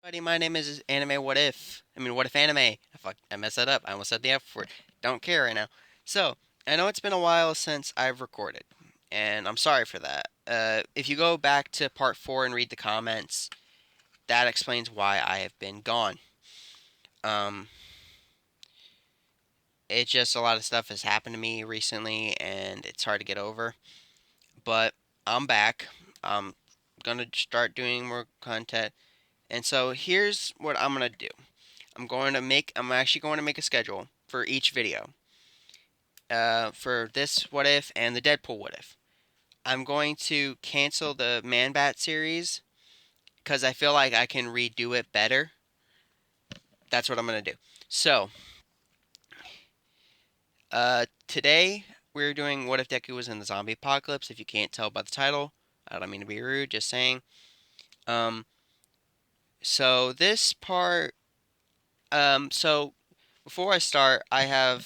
Buddy, my name is Anime What If. What If Anime? I messed that up. I almost said the F word. Don't care right now. So, I know it's been a while since I've recorded, and I'm sorry for that. If you go back to part 4 and read the comments, that explains why I have been gone. Um, it's just a lot of stuff has happened to me recently, and it's hard to get over. But I'm back. I'm gonna start doing more content, and so here's what I'm gonna do. I'm actually going to make a schedule for each video. For this What If and the Deadpool What If. I'm going to cancel the Man Bat series because I feel like I can redo it better. That's what I'm going to do. So, today we're doing What If Deku was in the zombie apocalypse. If you can't tell by the title, I don't mean to be rude, just saying. Um, so this part, so before I start, I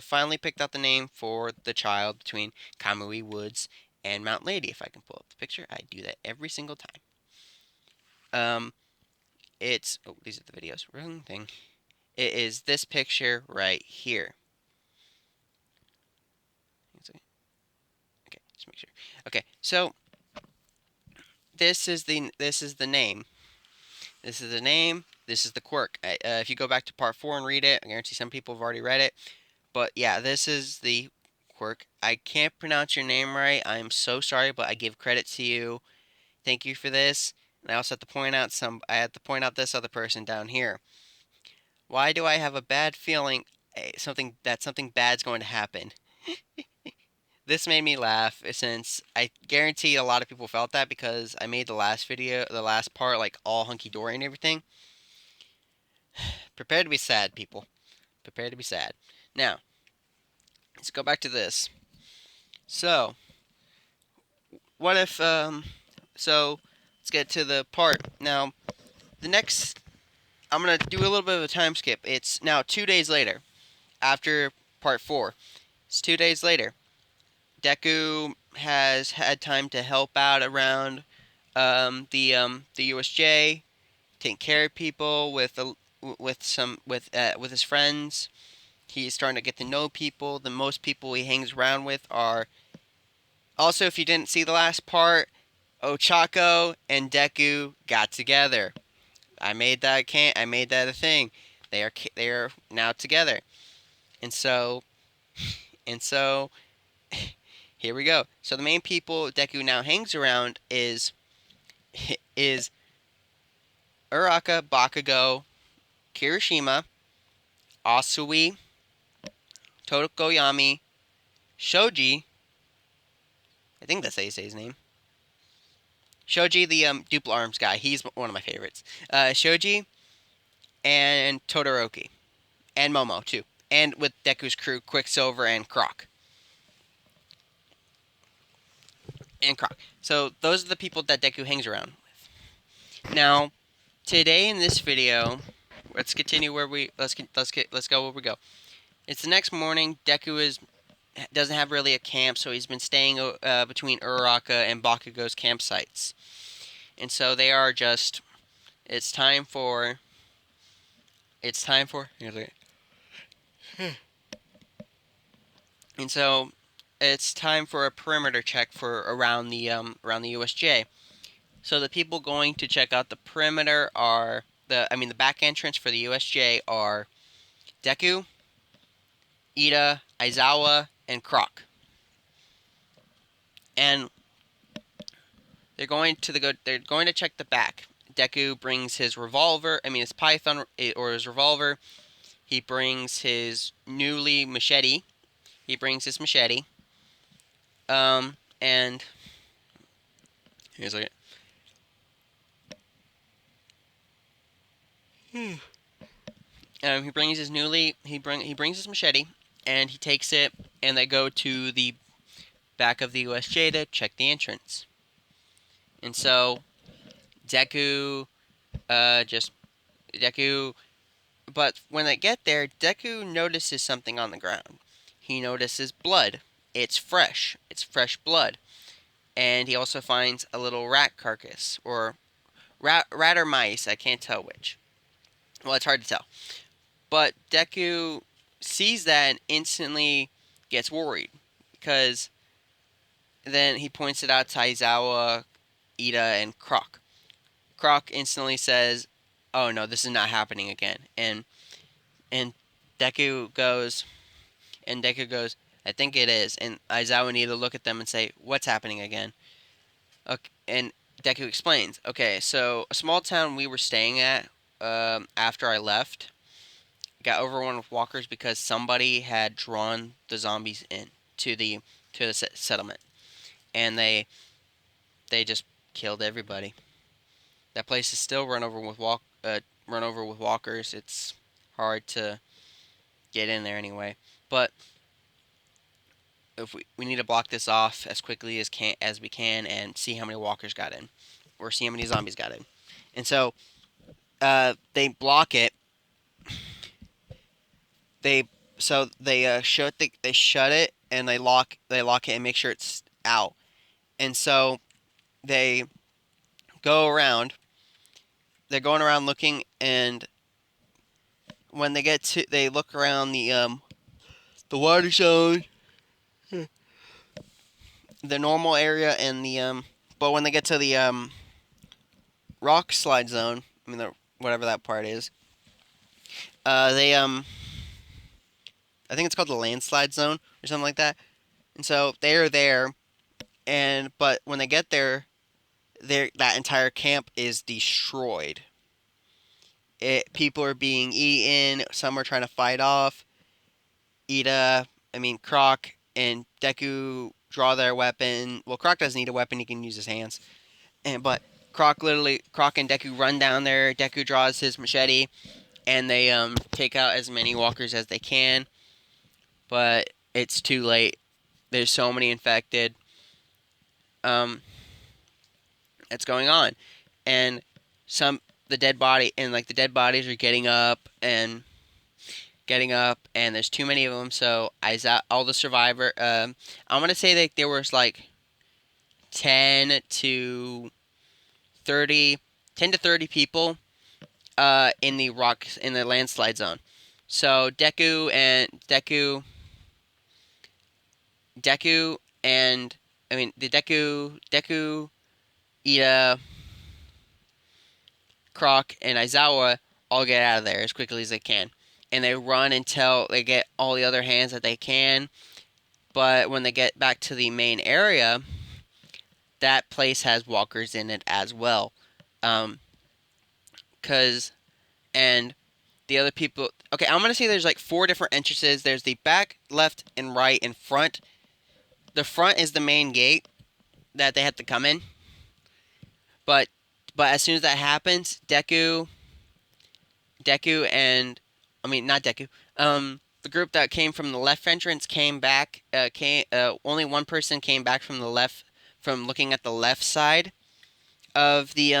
finally picked out the name for the child between Kamui Woods and Mount Lady. If I can pull up the picture, I do that every single time. Um, these are the videos. Wrong thing. It is this picture right here. Okay, just make sure. Okay, so this is the name. This is the name. This is the quirk. If you go back to part 4 and read it, I guarantee some people have already read it. But yeah, this is the quirk. I can't pronounce your name right. I'm so sorry, but I give credit to you. Thank you for this. And I also have to point out I have to point out this other person down here. Why do I have a bad feeling something bad's going to happen? This made me laugh since I guarantee a lot of people felt that because I made the last part like all hunky dory and everything. Prepare to be sad, people. Prepare to be sad. Now, let's go back to this. So, what if so let's get to the part. Now, the next I'm going to do a little bit of a time skip. It's now 2 days later after part 4. It's 2 days later. Deku has had time to help out around the USJ, taking care of people with his friends. He's starting to get to know people. The most people he hangs around with are also, if you didn't see the last part, Ochako and Deku got together. I made that a thing. They are now together. And so and so here we go. So the main people Deku now hangs around is Uraka, Bakugo, Kirishima, Asui, Tokoyami, Shoji. I think that's how you say his name. Shoji, the duple arms guy. He's one of my favorites. Shoji and Todoroki and Momo too, and with Deku's crew, Quicksilver and Croc. So those are the people that Deku hangs around with. Now, today in this video, let's go where we go. It's the next morning. Deku doesn't have really a camp, so he's been staying between Uraraka and Bakugo's campsites, and so they are just. It's time for. It's time for. And so it's time for a perimeter check for around the USJ. So the people going to check out the perimeter are the back entrance for the USJ are Deku, Ida, Aizawa, and Croc. And they're going to check the back. Deku brings his revolver, his python or his revolver. He brings his newly machete. He brings his machete. And here's like he brings his he brings his machete and he takes it and they go to the back of the USJ to check the entrance. And so Deku just Deku but when they get there, Deku notices something on the ground. He notices blood. It's fresh. It's fresh blood. And he also finds a little rat carcass or rat or mice. I can't tell which. Well, it's hard to tell. But Deku sees that and instantly gets worried because then he points it out to Aizawa, Ida, and Croc. Croc instantly says, "Oh no, this is not happening again." And Deku goes, "I think it is." And Aizawa and Ida look at them and say, "What's happening again?" Okay, and Deku explains, "Okay, so a small town we were staying at after I left got overrun with walkers because somebody had drawn the zombies in to the settlement, and they just killed everybody. That place is still run over with walkers. It's hard to get in there anyway. But if we need to block this off as quickly as we can and see how many walkers got in, or see how many zombies got in." And so they block it. They they shut it and they lock it and make sure it's out. And so they go around. They're going around looking, and when they look around the water zone, the normal area, and but when they get to the rock slide zone, I mean whatever that part is, they I think it's called the landslide zone or something like that. And so they are there, and but when they get there, that entire camp is destroyed. People are being eaten. Some are trying to fight off. Croc and Deku draw their weapon. Well, Croc doesn't need a weapon; he can use his hands. But Croc and Deku run down there. Deku draws his machete, and they take out as many walkers as they can. But it's too late. There's so many infected. That's going on, and some the dead body and like the dead bodies are getting up, and there's too many of them. So all the survivor. I'm gonna say that there was like 10 to 30, 10 to 30 people in the landslide zone. So Deku and the Deku, Ida, Croc, and Aizawa all get out of there as quickly as they can, and they run until they get all the other hands that they can. But when they get back to the main area, that place has walkers in it as well. Cause and the other people. Okay, I'm gonna say there's like 4 different entrances. There's the back, left, and right, and front. The front is the main gate that they have to come in. But as soon as that happens, Deku and not Deku. The group that came from the left entrance came back. Only one person came back from the left, from looking at the left side of the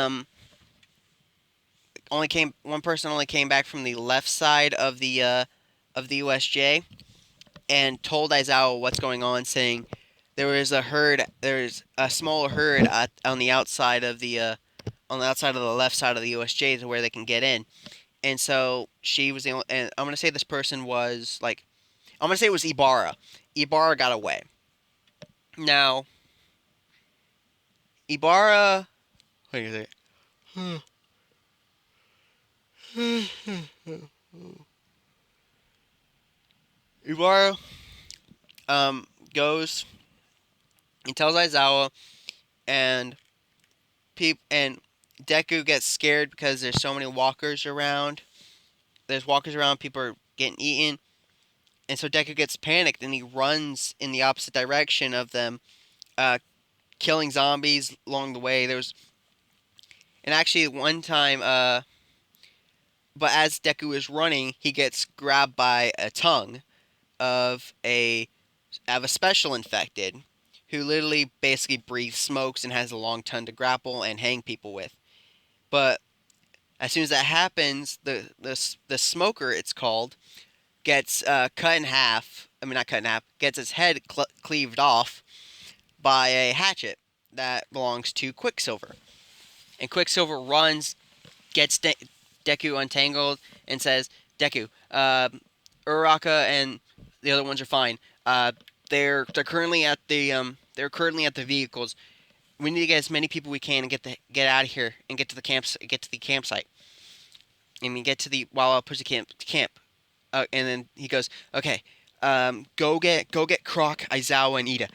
only came one person only came back from the left side of the USJ, and told Aizawa what's going on, saying there's a small herd on the outside of the left side of the USJ to where they can get in. And so she was the only, and I'm gonna say this person was like, I'm gonna say it was Ibarra. Ibarra got away. Now, Ibarra, wait a second. Ibarra goes and tells Aizawa, and and Deku gets scared because there's so many walkers around. There's walkers around. People are getting eaten, and so Deku gets panicked and he runs in the opposite direction of them, uh, killing zombies along the way. And actually one time, but as Deku is running, he gets grabbed by a tongue of a special infected, who literally basically breathes smokes and has a long tongue to grapple and hang people with. But as soon as that happens, the smoker, it's called, gets cut in half. I mean, not cut in half. Gets its head cleaved off by a hatchet that belongs to Quicksilver. and Quicksilver runs, gets Deku untangled, and says, "Deku, Uraraka and the other ones are fine. They're currently at the vehicles. We need to get as many people we can and get out of here and get to the campsite. And we get to the Wawa Pussy camp. And then he goes, okay, go get Croc, Aizawa, and Ida,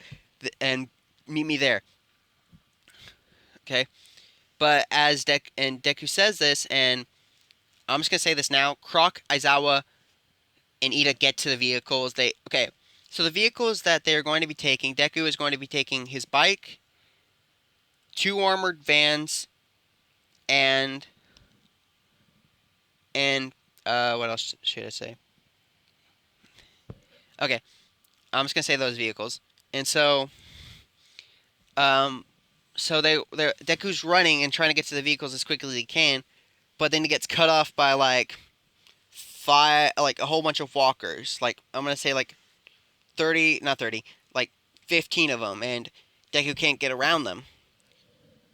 and meet me there. Okay, but as Deku says this, and I'm just gonna say this now, Croc, Aizawa, and Ida get to the vehicles. So the vehicles that they're going to be taking, Deku is going to be taking his bike, two armored vans, and what else should I say? Okay, I'm just gonna say those vehicles. And um, so they Deku's running and trying to get to the vehicles as quickly as he can, but then he gets cut off by like a whole bunch of walkers. Like I'm gonna say like 30, not 30, like 15 of them, and Deku can't get around them.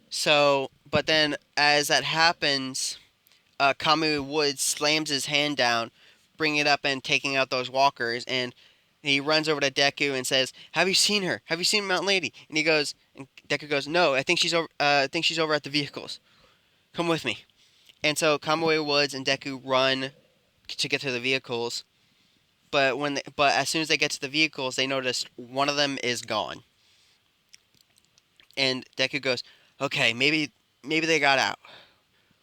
So, but then as that happens, Kamui Woods slams his hand down, bringing it up and taking out those walkers, and he runs over to Deku and says, "Have you seen her? Have you seen Mountain Lady?" And Deku goes, "No, I think she's over. I think she's over at the vehicles. Come with me." And so Kamui Woods and Deku run to get to the vehicles, but as soon as they get to the vehicles, they notice one of them is gone. And Deku goes, "Okay, maybe they got out.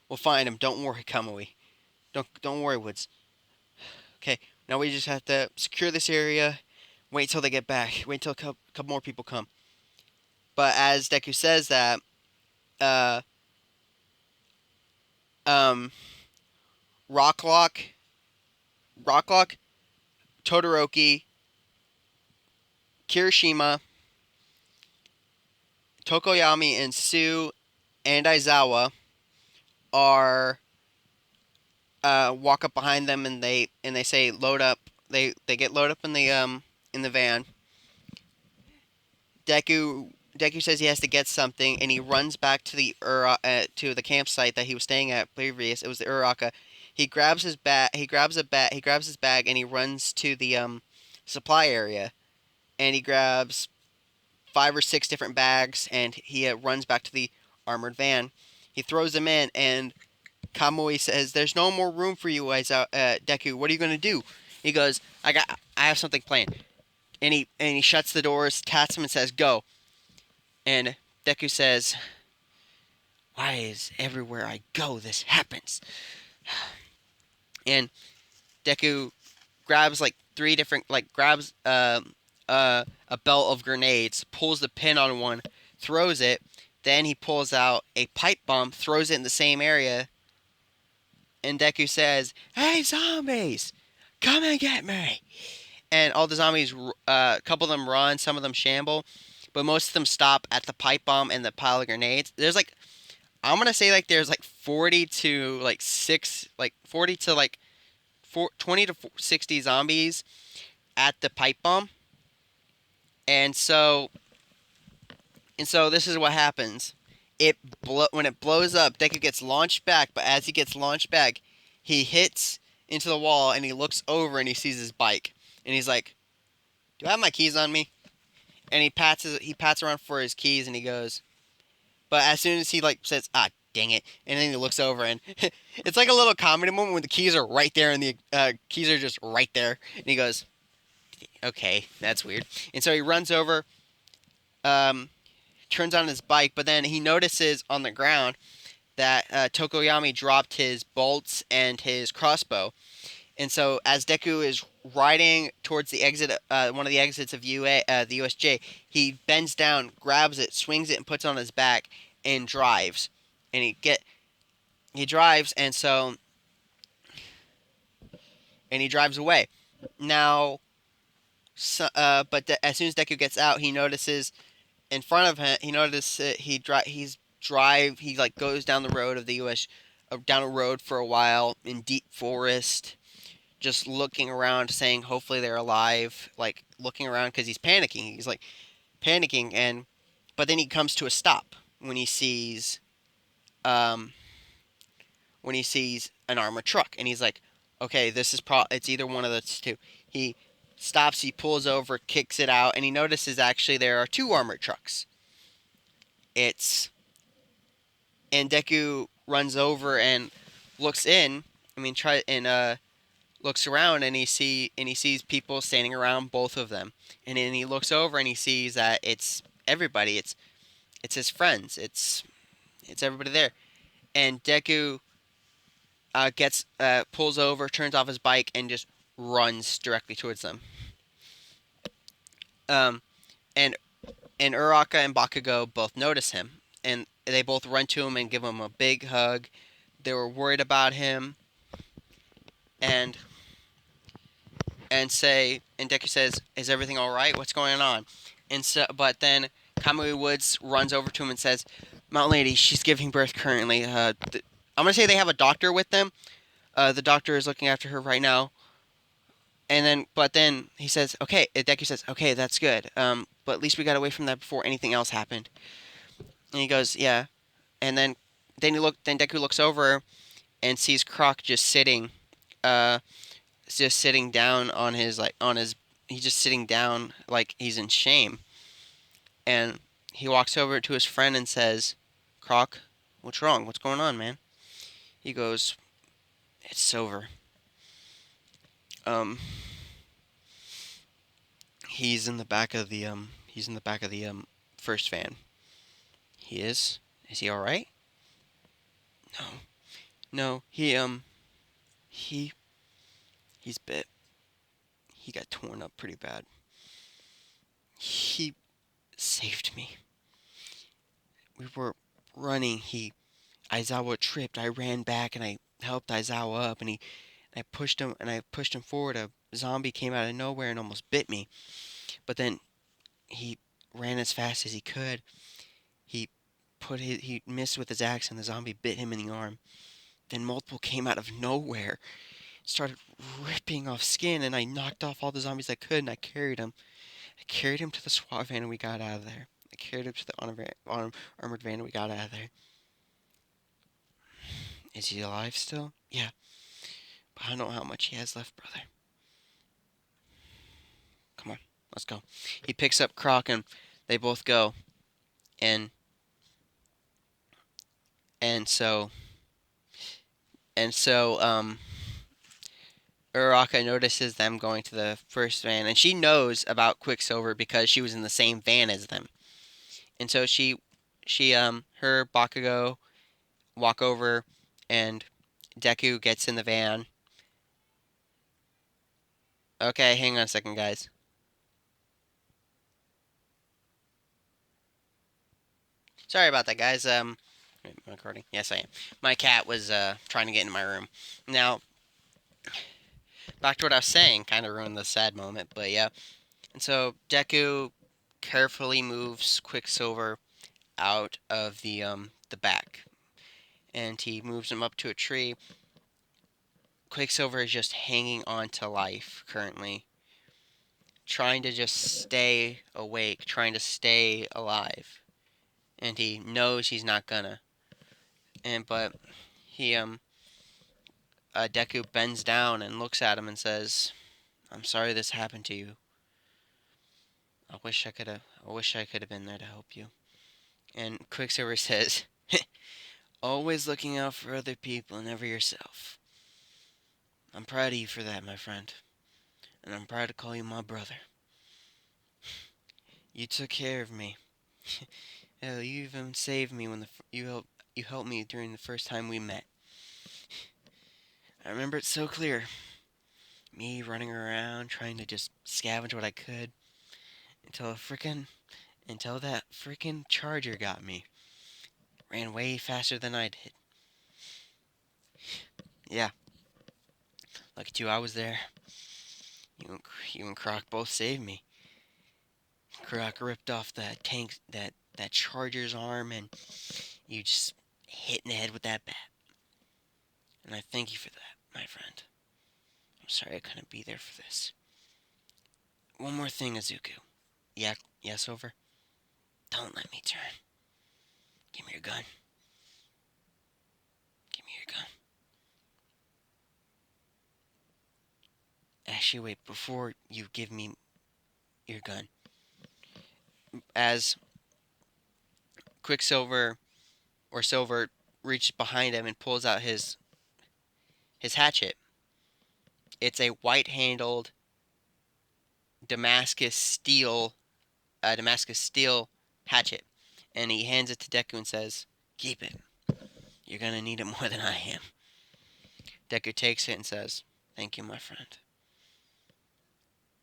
We'll find him. Don't worry, Kamui. Don't worry, Woods. Okay, now we just have to secure this area. Wait till they get back. Wait till a couple more people come." But as Deku says that, uh, um, Rocklock, Rocklock, Todoroki, Kirishima, Tokoyami, and Sue and Aizawa are walk up behind them, and they say load up. They get load up in the van. Deku says he has to get something, and he runs back to to the campsite that he was staying at previous. It was the Uraka. He grabs his bag. He grabs a bag. He grabs his bag, and he runs to the supply area, and he grabs 5 or 6 different bags, and he runs back to the armored van. He throws them in, and Kamui says, "There's no more room for you, Deku. What are you gonna do?" He goes, I have something planned." And he shuts the doors, taps him, and says, "Go." And Deku says, "Why is everywhere I go this happens?" And Deku grabs like 3 different, like grabs a belt of grenades, pulls the pin on one, throws it. Then he pulls out a pipe bomb, throws it in the same area, and Deku says, "Hey zombies, come and get me!" And all the zombies, a couple of them run, some of them shamble, but most of them stop at the pipe bomb and the pile of grenades. There's like, I'm gonna say like there's like 40 to like 6, like 40 to like 20 to 60 zombies at the pipe bomb. And so this is what happens. When it blows up, Deku gets launched back, but as he gets launched back, he hits into the wall and he looks over and he sees his bike. And he's like, "Do I have my keys on me?" And he pats around for his keys and he goes, but as soon as he like says, "Ah, dang it," and then he looks over and it's like a little comedy moment when the keys are right there and the keys are just right there, and he goes, "Okay, that's weird." And so he runs over, um, turns on his bike, but then he notices on the ground that Tokoyami dropped his bolts and his crossbow. And so, as Deku is riding towards the exit, one of the exits of the USJ, he bends down, grabs it, swings it, and puts it on his back, and drives. And he drives, and he drives away. Now, as soon as Deku gets out, he notices in front of him. He notices he like goes down the road of the US, down a road for a while in deep forest, just looking around, saying hopefully they're alive, like looking around because he's panicking. He's like panicking, but then he comes to a stop when he sees um, when he sees an armored truck, and he's like, "Okay, this is it's either one of the two." He stops, he pulls over, kicks it out, and he notices actually there are two armored trucks. It's and Deku runs over and looks in. I mean, try and looks around and he sees people standing around both of them, and then he looks over and he sees that it's everybody. It's his friends. It's everybody there, and Deku gets pulls over, turns off his bike, and just runs directly towards them. Um, and Uraka and Bakugo both notice him, and they both run to him and give him a big hug. They were worried about him, and and Deku says, "Is everything all right? What's going on?" But then Kamui Woods runs over to him and says, "Mountain Lady, she's giving birth currently. I'm gonna say they have a doctor with them. The doctor is looking after her right now." But then he says, "Okay." Deku says, "Okay, that's good. But at least we got away from that before anything else happened." And he goes, "Yeah." And then Deku looks over and sees Croc uh, just sitting down on his he's just sitting down like he's in shame. And he walks over to his friend and says, "Croc, what's wrong? What's going on, man?" He goes, "It's over. Um, he's in the back of the first van." "He is? Is he all right?" "No, no. He he's bit. He got torn up pretty bad. He saved me. We were running. He Aizawa tripped. I ran back and I helped Aizawa up, and I pushed him forward. A zombie came out of nowhere and almost bit me. But then he ran as fast as he could. He he missed with his axe, and the zombie bit him in the arm. Then multiple came out of nowhere, started ripping off skin, and I knocked off all the zombies I could, and I carried him. I carried him to the SWAT van, and we got out of there. I carried him to the armored van, and we got out of there." "Is he alive still?" "Yeah, but I don't know how much he has left, brother. Come on, let's go." He picks up Croc, and they both go. And and so and so Uraka notices them going to the first van, and she knows about Quicksilver because she was in the same van as them. And so her Bakugo walk over, and Deku gets in the van. Okay, hang on a second, guys. Sorry about that, guys. Wait, am I recording? Yes, I am. My cat was trying to get in my room. Now, back to what I was saying. Kind of ruined the sad moment, but yeah. And so Deku carefully moves Quicksilver out of the back, and he moves him up to a tree. Quicksilver is just hanging on to life currently, trying to just stay awake, trying to stay alive, and he knows he's not gonna. But he Deku bends down and looks at him and says, "I'm sorry this happened to you. I wish I could have been there to help you." And Quicksilver says, "Always looking out for other people and never yourself. I'm proud of you for that, my friend, and I'm proud to call you my brother. You took care of me. Hell, you even saved me when you helped me during the first time we met. I remember it so clear. Me running around trying to just scavenge what I could until that frickin' charger got me. Ran way faster than I did. Yeah, lucky too I was there. You and Croc both saved me. Croc ripped off that charger's arm, and you just hit in the head with that bat. And I thank you for that, my friend. I'm sorry I couldn't be there for this. One more thing, Izuku. Yeah, yes, over. Don't let me turn. Give me your gun." Give me your gun. Actually, wait, before you give me your gun. As Quicksilver or Silver reaches behind him and pulls out his hatchet. It's a white-handled Damascus steel hatchet, and he hands it to Deku and says, "Keep it. You're gonna need it more than I am." Deku takes it and says, "Thank you, my friend.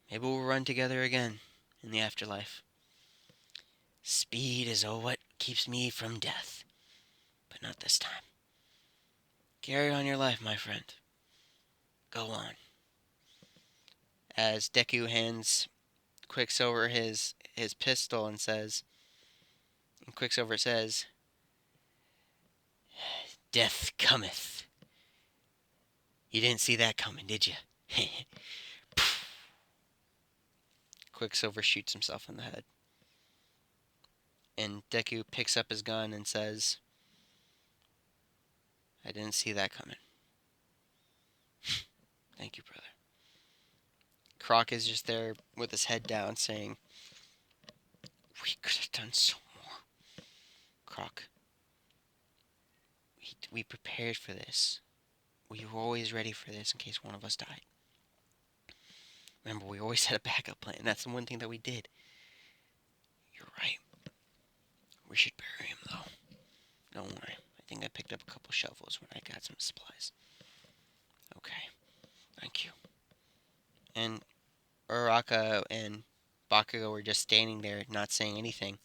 Maybe we'll run together again in the afterlife. Speed is all what keeps me from death, but not this time. Carry on your life, my friend. Go on." As Deku hands Quicksilver his pistol and Quicksilver says, "Death cometh. You didn't see that coming, did you?" Quicksilver shoots himself in the head. And Deku picks up his gun and says, "I didn't see that coming." "Thank you, brother." Croc is just there with his head down saying, "We could have done so more. Croc, we prepared for this. We were always ready for this in case one of us died. Remember, we always had a backup plan. That's the one thing that we did." "You're right. We should bury him, though. Don't worry. I think I picked up a couple shovels when I got some supplies." "Okay. Thank you." And Uraraka and Bakugo were just standing there, not saying anything.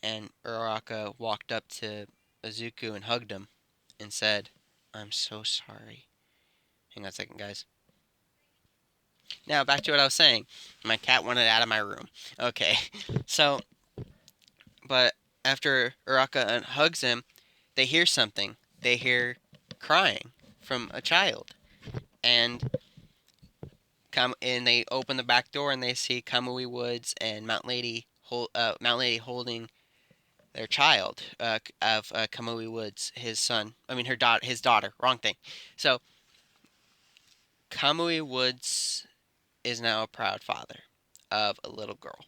And Uraraka walked up to Izuku and hugged him and said, "I'm so sorry." Hang on a second, guys. Now, back to what I was saying. My cat wanted out of my room. Okay. So, but after Uraraka hugs him, they hear something. They hear crying from a child. And they open the back door and they see Kamui Woods and Mount Lady holding their child of Kamui Woods, his son. I mean, his daughter. Wrong thing. So Kamui Woods is now a proud father of a little girl,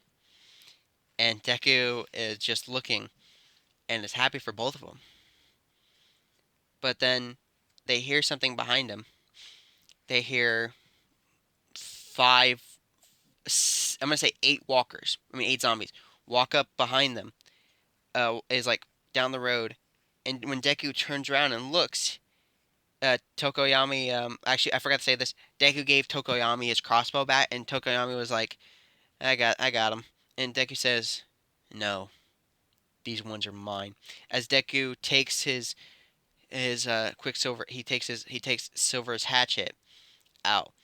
and Deku is just looking and is happy for both of them. But then they hear something behind him. They hear five. I'm gonna say 8 walkers. I mean 8 zombies walk up behind them. Is like down the road, and when Deku turns around and looks, Tokoyami. Actually, I forgot to say this. Deku gave Tokoyami his crossbow back, and Tokoyami was like, I got him." And Deku says, "No, these ones are mine." As Deku takes his Quicksilver, he takes Silver's hatchet out,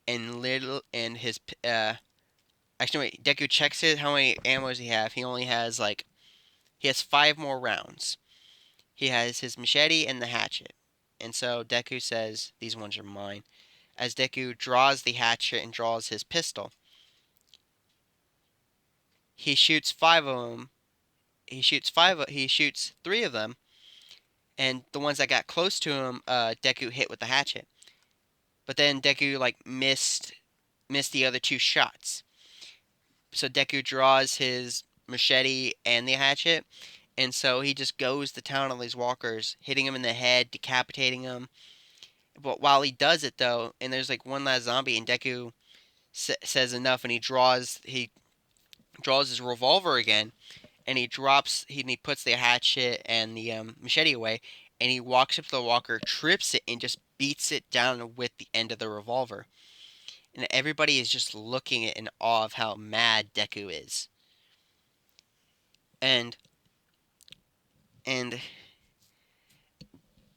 and little and his actually wait, Deku checks how many ammos he have. He has 5 more rounds. He has his machete and the hatchet. And so Deku says, "These ones are mine." As Deku draws the hatchet and draws his pistol, he shoots 5 of them. He shoots 3 of them, and the ones that got close to him, Deku hit with the hatchet. But then Deku missed the other 2 shots. So Deku draws his machete and the hatchet, and so he just goes to town on these walkers, hitting them in the head, decapitating them. But while he does it though, and there's like one last zombie, and Deku says enough, and he draws his revolver again, and he puts the hatchet and the machete away, and he walks up to the walker, trips it, and just beats it down with the end of the revolver. And everybody is just looking in awe of how mad Deku is. And and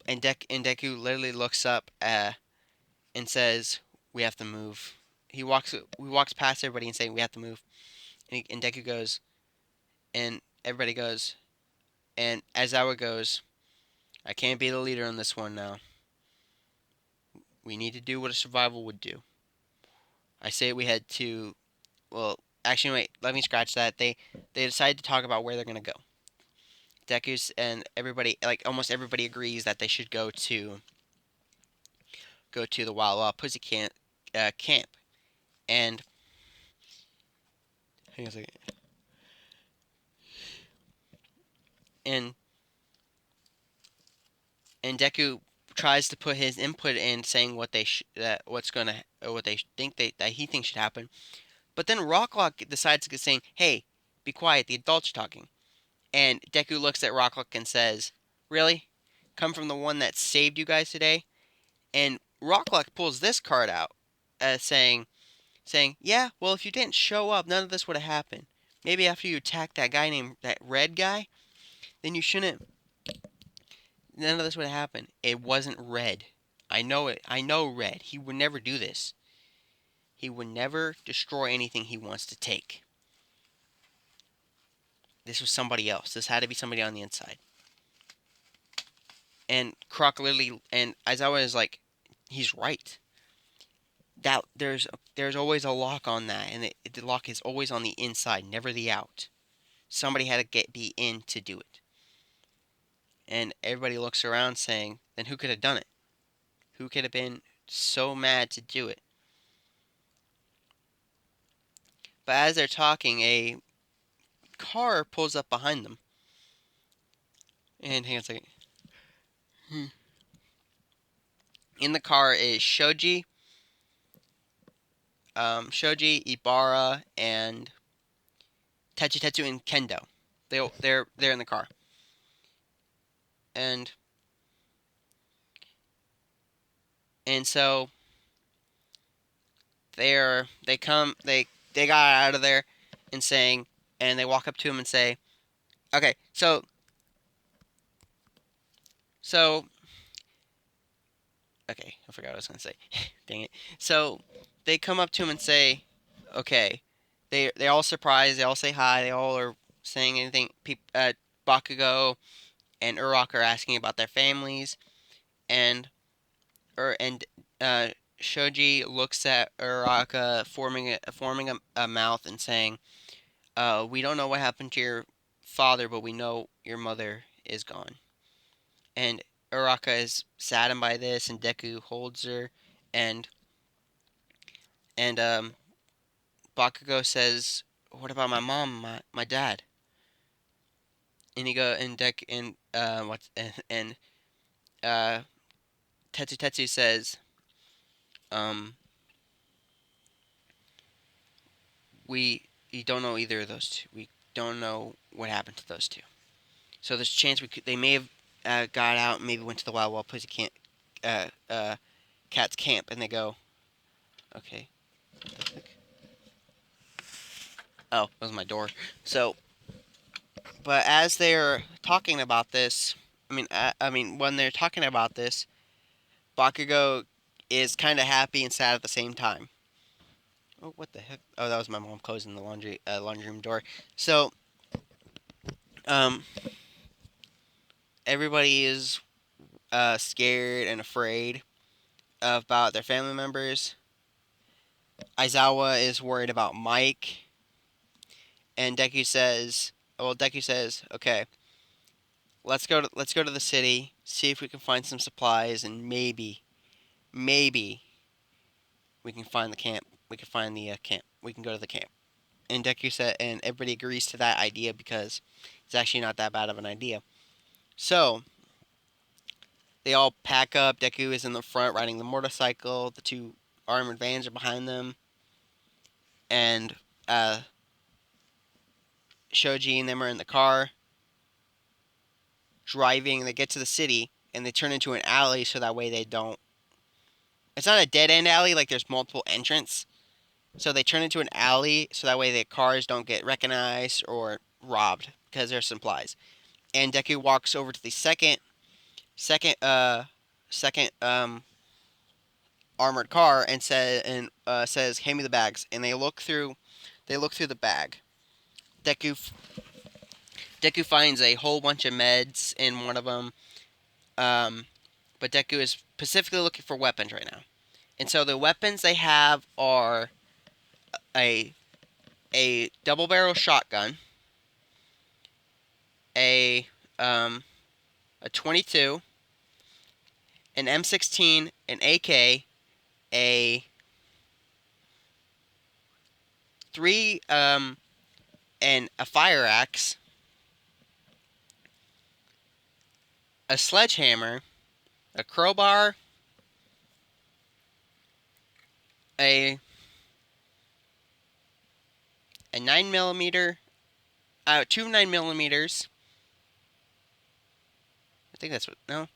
and Deku literally looks up and says, "We have to move." He walks past everybody and saying, "We have to move." And Deku goes, and everybody goes, and Aizawa goes, "I can't be the leader on this one now. We need to do what a survival would do." I say we head to, well, actually wait, let me scratch that. They decide to talk about where they're gonna go. Deku's and everybody, like almost everybody, agrees that they should go to the Wild Pussy camp. And hang on a second. And and Deku tries to put his input in, saying what they think that he thinks should happen. But then Rocklock decides to saying, "Hey, be quiet. The adults are talking." And Deku looks at Rocklock and says, "Really? Come from the one that saved you guys today?" And Rocklock pulls this card out, saying, "Yeah, well, if you didn't show up, none of this would have happened. Maybe after you attacked that red guy, then you shouldn't. None of this would have happened. It wasn't Red. I know it. I know Red. He would never do this. He would never destroy anything he wants to take. This was somebody else. This had to be somebody on the inside." And Croc literally, and Aizawa is like, he's right. That there's always a lock on that, and the lock is always on the inside, never the out. Somebody had to be in to do it. And everybody looks around saying, then who could have done it? Who could have been so mad to do it? But as they're talking, a car pulls up behind them. And hang on a second. In the car is Shoji, Ibara, and Tetsu and Kendo. They're in the car. And so they got out of there and saying, and they walk up to him and say, "Okay, so okay, I forgot what I was gonna say. Dang it." So they come up to him and say, "Okay." They all surprised. They all say hi. They all are saying anything. Bakugo and Uraraka are asking about their families, and and Shoji looks at Uraraka, forming a mouth and saying, "We don't know what happened to your father, but we know your mother is gone." And Uraraka is saddened by this, and Deku holds her, and and Bakugo says, "What about my mom, my dad?" And he go and Dek and what's and uh Tetsu says, um, we don't know either of those two. We don't know what happened to those two. So there's a chance they may have got out, and maybe went to the Wild Pussy uh, uh, Cat's camp, and they go, okay. Oh, that was my door. So, but as they're talking about this, I mean, when they're talking about this, Bakugo is kind of happy and sad at the same time. Oh, what the heck? Oh, that was my mom closing the laundry room door. So, um, everybody is scared and afraid about their family members. Aizawa is worried about Mike, and Deku says, "Okay, let's go to the city, see if we can find some supplies, and maybe we can find the camp. We can find the camp. We can go to the camp." And Deku said, and everybody agrees to that idea because it's actually not that bad of an idea. So they all pack up. Deku is in the front riding the motorcycle. The two armored vans are behind them, and Shoji and them are in the car driving. They get to the city and they turn into an alley so that way they don't. It's not a dead end alley, like there's multiple entrants. So they turn into an alley so that way the cars don't get recognized or robbed because there's supplies. And Deku walks over to the second second armored car and says, "Hand me the bags." And they look through the bag. Deku Deku finds a whole bunch of meds in one of them. But Deku is specifically looking for weapons right now. And so the weapons they have are a double barrel shotgun, a a 22, an M16, an AK, a 3, and a fire axe, a sledgehammer, a crowbar, a 9mm, 2 9mm. I think that's what. No,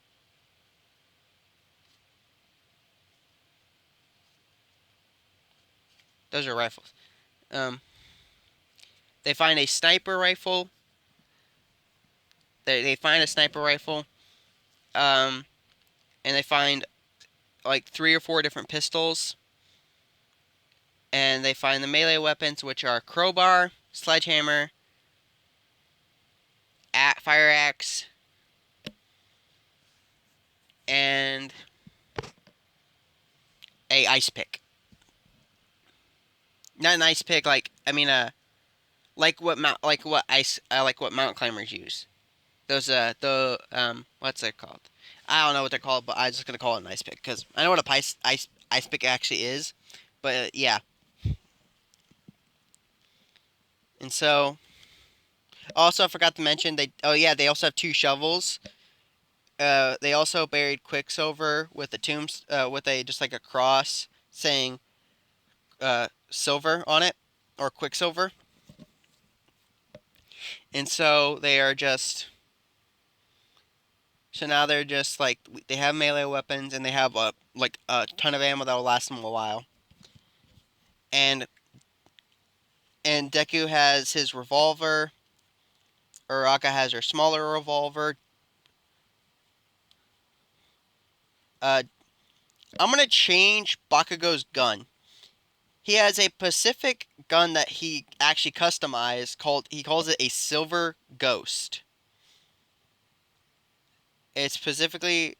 those are rifles. Um, they find a sniper rifle. They find a sniper rifle. Um, and they find like 3 or 4 different pistols. And they find the melee weapons, which are crowbar, sledgehammer, fire axe, and a ice pick. Not an ice pick, like I mean, like what mountain climbers use. Those what's it called? I don't know what they're called, but I'm just gonna call it an ice pick because I know what a ice pick actually is. But yeah, and so also I forgot to mention they. Oh yeah, they also have 2 shovels. They also buried Quicksilver with a with a just like a cross saying silver on it or Quicksilver, and so they are just. So now they're just like they have melee weapons and they have like a ton of ammo that will last them a while. And Deku has his revolver. Uraka has her smaller revolver. Uh, I'm gonna change Bakugo's gun. He has a Pacific gun that he actually customized. He calls it a Silver Ghost. It's specifically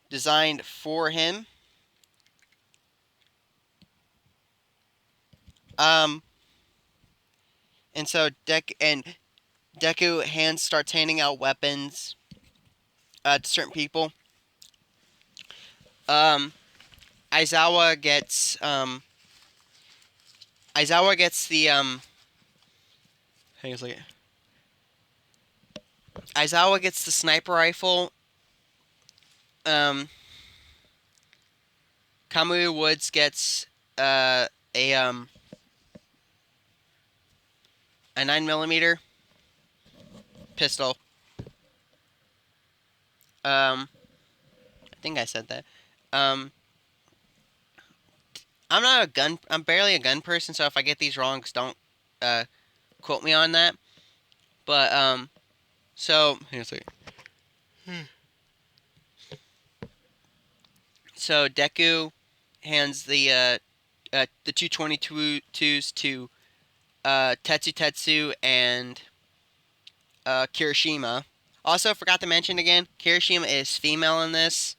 designed for him. Um, and so Deku starts handing out weapons to certain people. Um, Aizawa gets the hang on a second. Aizawa gets the sniper rifle. Um, Kamui Woods gets a 9mm pistol. I think I said that. Um, I'm barely a gun person, so if I get these wrong, don't uh quote me on that. But so hang on a second. So Deku hands the 222s to Tetsu and Kirishima. Also, forgot to mention again, Kirishima is female in this.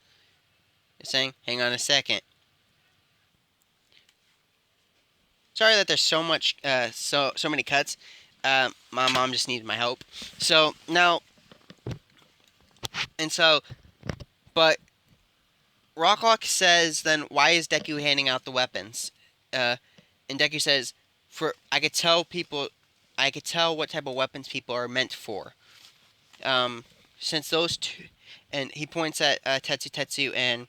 Just saying, hang on a second. Sorry that there's so much, so many cuts. My mom just needed my help. So now, and so, but Rocklock says, then why is Deku handing out the weapons? And Deku says, I could tell what type of weapons people are meant for. Since those two, and he points at Tetsu and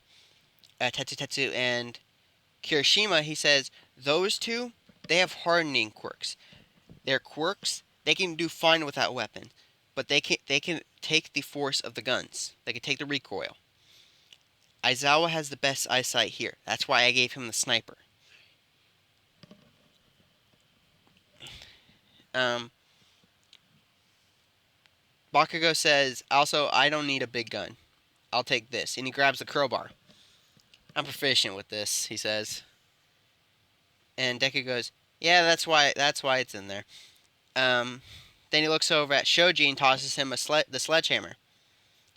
Kirishima. He says those two, they have hardening quirks. Their quirks, they can do fine without weapon, but they can take the force of the guns. They can take the recoil. Aizawa has the best eyesight here. That's why I gave him the sniper. Um, Bakugo says, also, I don't need a big gun. I'll take this. And he grabs the crowbar. I'm proficient with this, he says. And Deku goes, yeah, that's why it's in there. Then he looks over at Shoji and tosses him the sledgehammer.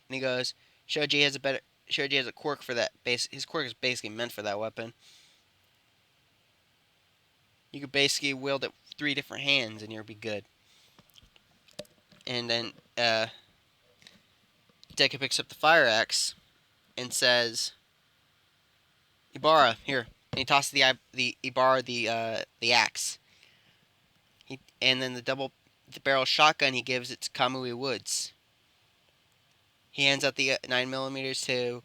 And he goes, Shoji has a quirk for that. His quirk is basically meant for that weapon. You could basically wield it with 3 different hands and you'll be good. And then Deku picks up the fire axe and says, "Ibarra, here." And he tosses the Ibarra the axe. And then the barrel shotgun he gives it to Kamui Woods. He hands out the 9mm to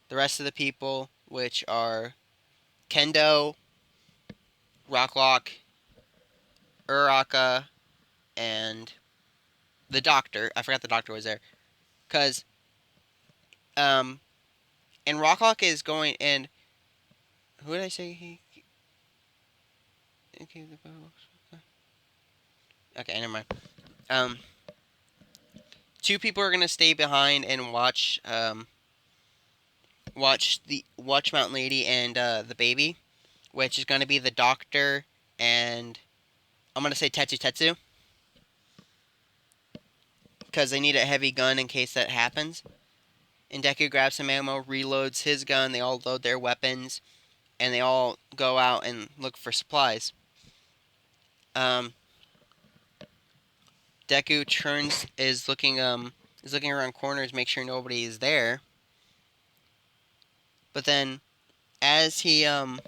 the rest of the people, which are Kendo, Rocklock, Uraka, and the doctor. I forgot the doctor was there. Because, um, and Rocklock is going, and who did I say he? Okay, never mind. Um, two people are gonna stay behind and watch Mountain Lady and the baby, which is gonna be the doctor and I'm gonna say Tetsu Tetsu because they need a heavy gun in case that happens. And Deku grabs some ammo, reloads his gun. They all load their weapons, and they all go out and look for supplies. Um, Deku turns is looking around corners, make sure nobody is there. But then, as he but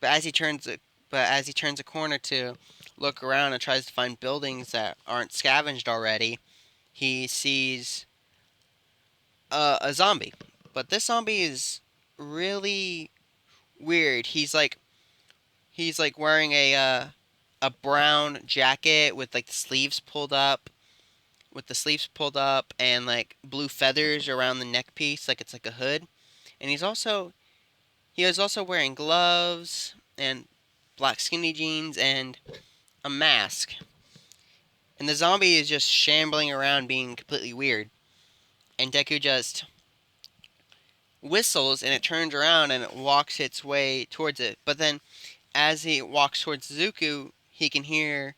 as he turns a, but as he turns a corner to look around and tries to find buildings that aren't scavenged already, he sees a zombie. But this zombie is really weird. He's like wearing a brown jacket with like the sleeves pulled up, and like blue feathers around the neck piece, like it's like a hood. And he is also wearing gloves and black skinny jeans and a mask. And the zombie is just shambling around, being completely weird. And Deku just whistles, and it turns around and it walks its way towards it. But then, as he walks towards Zuko, he can hear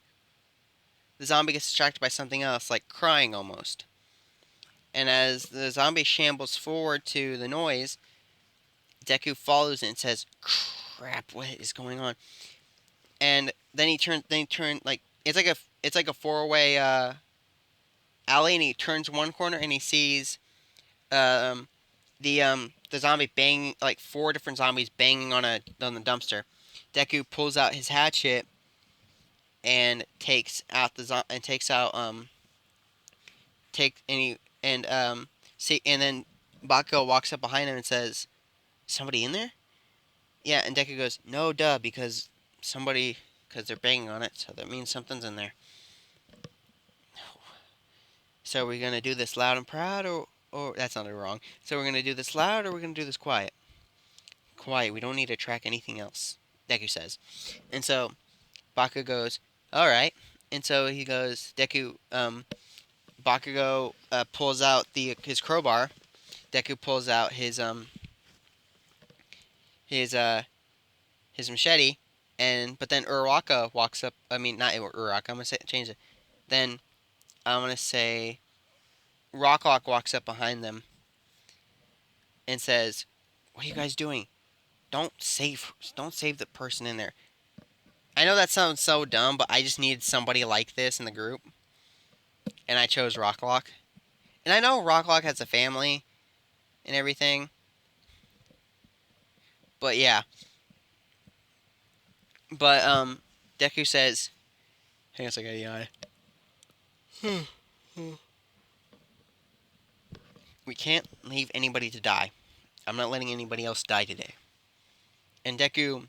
the zombie gets distracted by something else, like crying almost. And as the zombie shambles forward to the noise, Deku follows it and says, "Crap, what is going on?" And then he turns like it's like a four-way alley, and he turns one corner and he sees um, the zombie banging, like four different zombies banging on the dumpster. Deku pulls out his hatchet and takes out take and he and see and then Bakugo walks up behind him and says, "Somebody in there?" Yeah, and Deku goes, "No, duh, because they're banging on it, so that means something's in there." So we're gonna do this loud and proud, or that sounded wrong. So we're gonna do this loud, or we're gonna do this quiet. Quiet. We don't need to track anything else. Deku says, and so Bakugo goes, "All right." And so he goes, Bakugo pulls out his crowbar. Deku pulls out his his machete, and but then Uraraka walks up. I mean, not Uraraka. I'm gonna change it. Then I'm gonna say Rocklock walks up behind them and says, "What are you guys doing? Don't save the person in there." I know that sounds so dumb, but I just needed somebody like this in the group, and I chose Rocklock. And I know Rocklock has a family and everything, but yeah. But Deku says, "Hang on a second, yeah. We can't leave anybody to die. I'm not letting anybody else die today." And Deku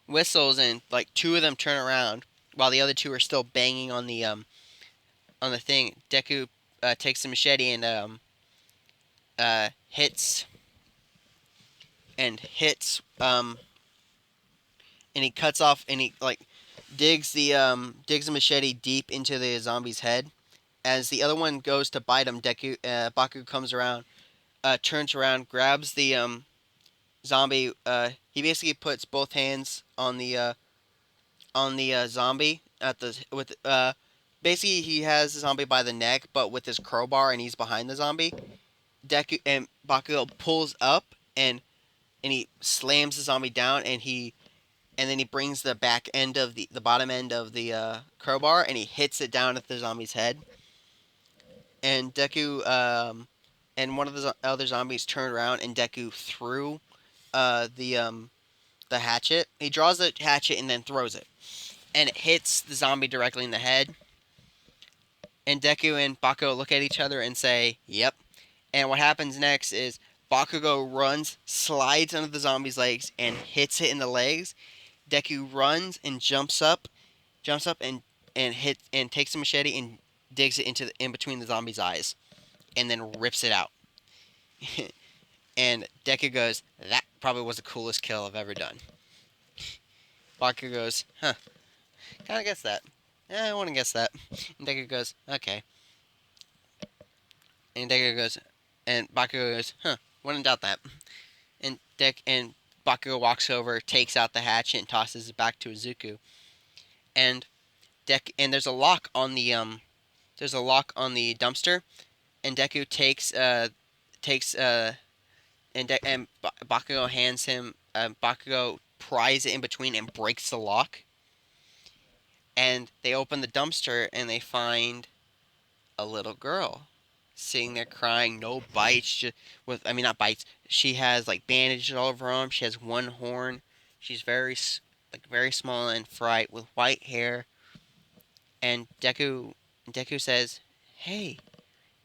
whistles, and like two of them turn around while the other two are still banging on the thing. Deku takes the machete and hits hits and he cuts off, and he like digs the machete deep into the zombie's head. As the other one goes to bite him, Baku comes around, turns around, grabs the zombie. He basically puts both hands on the zombie at the with basically he has the zombie by the neck, but with his crowbar, and he's behind the zombie. Deku and Bakugo pulls up, and he slams the zombie down, and he and then he brings the back end of the bottom end of the crowbar and he hits it down at the zombie's head. And Deku and one of the other zombies turned around and Deku threw the hatchet. He draws the hatchet and then throws it, and it hits the zombie directly in the head. And Deku and Bakugo look at each other and say, "Yep." And what happens next is Bakugo runs, slides under the zombie's legs, and hits it in the legs. Deku runs and jumps up and hit and takes a machete and digs it into in between the zombie's eyes, and then rips it out. And Deku goes, "That probably was the coolest kill I've ever done." Bakugo goes, "Huh, kind of guess that. Yeah, I want to guess that." And Deku goes, "Okay." And Deku goes, and Bakugo goes, "Huh, wouldn't doubt that." And Bakugo walks over, takes out the hatchet, and tosses it back to Izuku. And there's a lock on the dumpster, and Deku takes and Bakugo hands him Bakugo pries it in between and breaks the lock. And they open the dumpster and they find a little girl sitting there crying, no bites, just with I mean not bites. She has like bandages all over her arm. She has one horn. She's very small and fright with white hair. And Deku says, "Hey,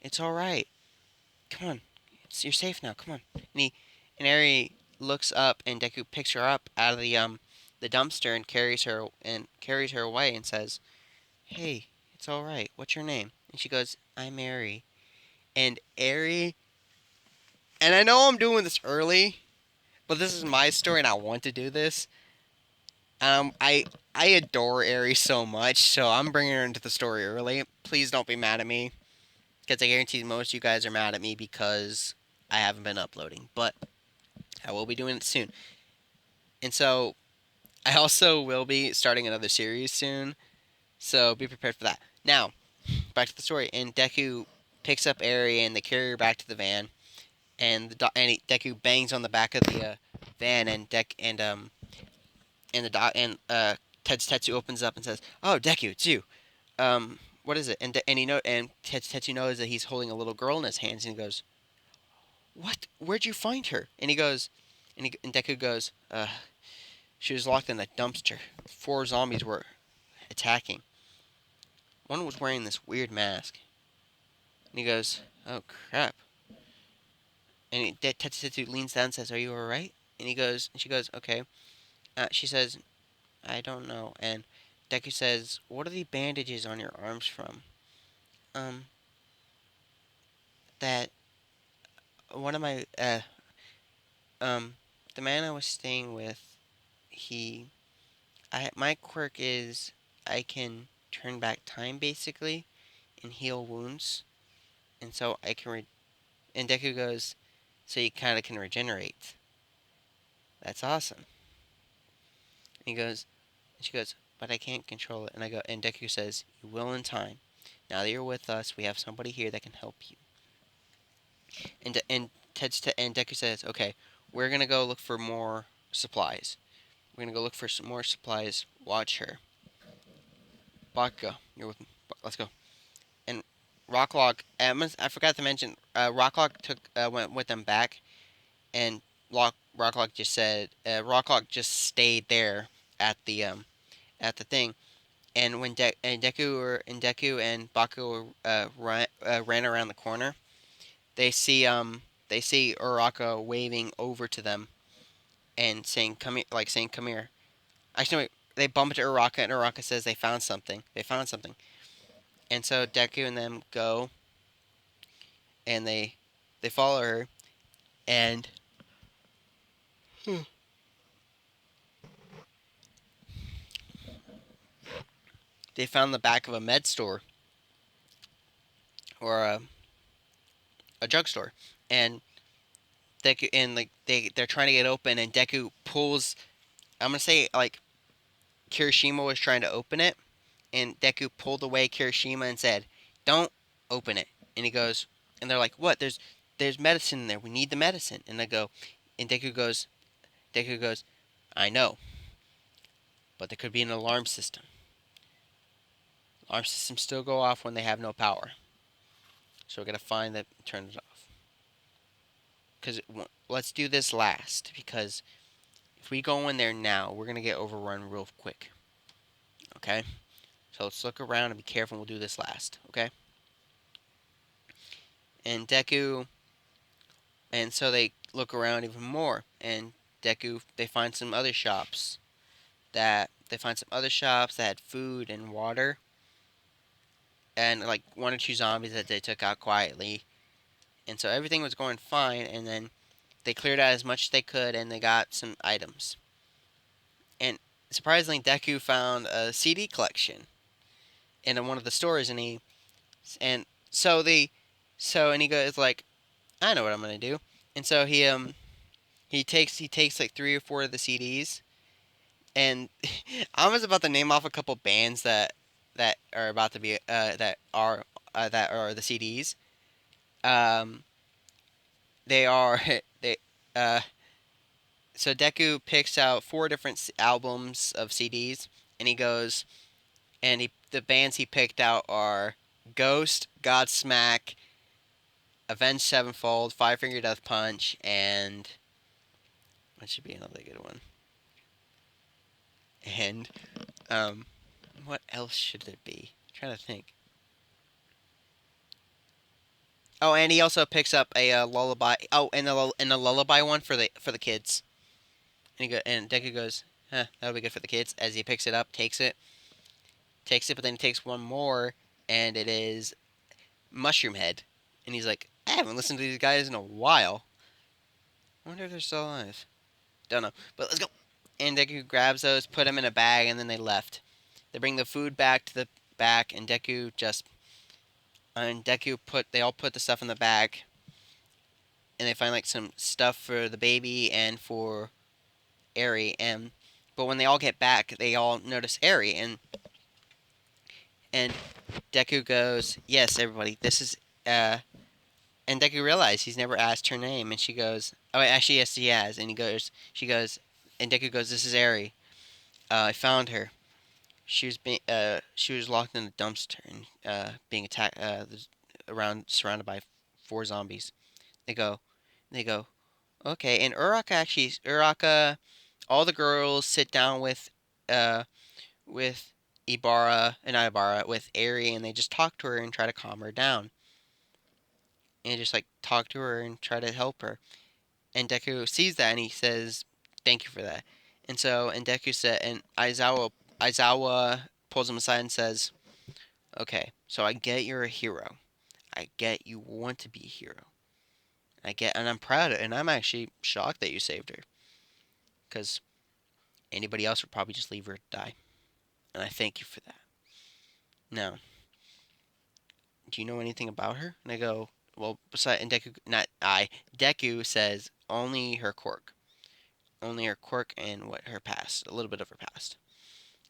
it's all right. Come on, you're safe now. Come on." And Eri looks up and Deku picks her up out of the dumpster and carries her away and says, "Hey, it's all right. What's your name?" And she goes, "I'm Eri." And Eri, and I know I'm doing this early, but this is my story and I want to do this. I adore Eri so much, so I'm bringing her into the story early. Please don't be mad at me, because I guarantee most of you guys are mad at me because I haven't been uploading, but I will be doing it soon. And so I also will be starting another series soon, so be prepared for that. Now, back to the story. And Deku picks up Eri and they carry her back to the van. And Deku bangs on the back of the van, and Ted's Tetsu opens up and says, "Oh, Deku, it's you. What is it?" And Ted's Tetsu knows that he's holding a little girl in his hands, and he goes, "What? Where'd you find her?" And he goes, and Deku goes, "She was locked in a dumpster. 4 zombies were attacking. One was wearing this weird mask." And he goes, "Oh crap." And Tetsu leans down and says, "Are you alright?" And she goes, "Okay." She says, "I don't know." And Deku says, "What are the bandages on your arms from?" Um, that one of my, the man I was staying with, my quirk is I can turn back time basically and heal wounds. And so and Deku goes, "So you kind of can regenerate. That's awesome." And she goes, "But I can't control it." And Deku says, "You will in time. Now that you're with us, we have somebody here that can help you." And Deku says, "Okay, we're gonna go look for more supplies. We're gonna go look for some more supplies. Watch her. Bakugo, you're with me. Let's go." And I forgot to mention, Rocklock went with them back, and Rocklock just said, Rocklock just stayed there at the thing. And when Deku and Bakugo ran around the corner, they see Uraka waving over to them and saying, "Come here," like saying, "Come here." Actually, wait, they bump into Uraka, and Uraka says they found something. They found something. And so Deku and them go, and they follow her, and they found the back of a med store or a drugstore, and Deku and like they're trying to get open, and Deku pulls. I'm gonna say like Kirishima was trying to open it, and Deku pulled away Kirishima and said, "Don't open it." And he goes, and they're like, "What? There's medicine in there. We need the medicine." And Deku goes, "I know." but there could be an alarm system. Alarm systems still go off when they have no power. So we're gonna find that and turn it off. Because let's do this last. Because if we go in there now, we're gonna get overrun real quick. Okay. So let's look around and be careful. We'll do this last. Okay. And Deku, and so they look around even more. And Deku, they find some other shops that had food and water, and like one or two zombies that they took out quietly. And so everything was going fine. And then they cleared out as much as they could, and they got some items. And surprisingly, Deku found a CD collection in one of the stores, and so the so and he goes like, I know what I'm gonna do. And so he takes like three or four of the CDs, and I was about to name off a couple bands that are about to be that are the CDs. Um, they are they uh so Deku picks out four different albums of CDs, and he goes and the bands he picked out are Ghost, Godsmack, Avenged Sevenfold, Five Finger Death Punch, and what should be another good one? And what else should there be? I'm trying to think. Oh, and he also picks up a lullaby. Oh, and the lullaby one for the kids. And Deku goes, huh, that'll be good for the kids. As he picks it up, takes it, but then he takes one more, and it is Mushroom Head, and he's like, I haven't listened to these guys in a while. I wonder if they're still alive. Don't know, but let's go. And Deku grabs those, put them in a bag, and then they left. They bring the food back to the back, they all put the stuff in the bag, and they find like some stuff for the baby and for Eri. And but when they all get back, they all notice Eri, and Deku goes, "Yes, everybody, this is." And Deku realizes he's never asked her name, and she goes, "Oh, actually, yes, he has." And she goes, and Deku goes, "This is Eri. I found her. She was locked in a dumpster and being attacked, around surrounded by four zombies." They go, they go, okay. And Uraka, all the girls sit down uh, with Ibarra, with Eri, and they just talk to her and try to calm her down, and just like talk to her and try to help her. And Deku sees that and he says, "Thank you for that." And Deku said, and Aizawa pulls him aside and says, "Okay, so I get you're a hero. I get you want to be a hero. And I'm proud of it, and I'm actually shocked that you saved her, because anybody else would probably just leave her to die. And I thank you for that. Now, do you know anything about her?" And I go, "Well, besides," and Deku, not I, Deku says only her quirk, and what her past, a little bit of her past.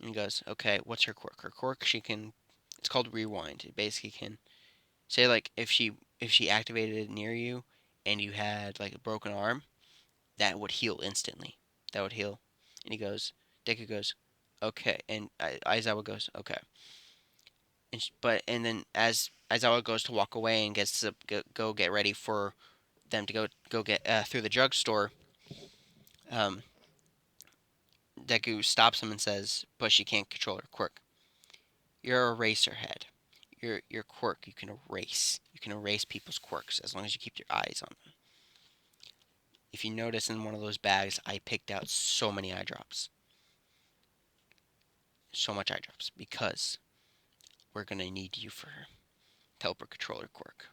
And he goes, "Okay, what's her quirk? Her quirk, she can. It's called rewind. It basically can say like if she activated it near you, and you had like a broken arm, that would heal instantly. That would heal." And Deku goes, "Okay," and Aizawa goes, "Okay." And then as Aizawa goes to walk away and gets to go get ready for them to go get through the drugstore, um, Deku stops him and says, "But she can't control her quirk. You're a eraser head. Your quirk you can erase. You can erase people's quirks as long as you keep your eyes on them. If you notice in one of those bags, I picked out so many eye drops, so much eye drops because we're gonna need you for her to help her control her quirk."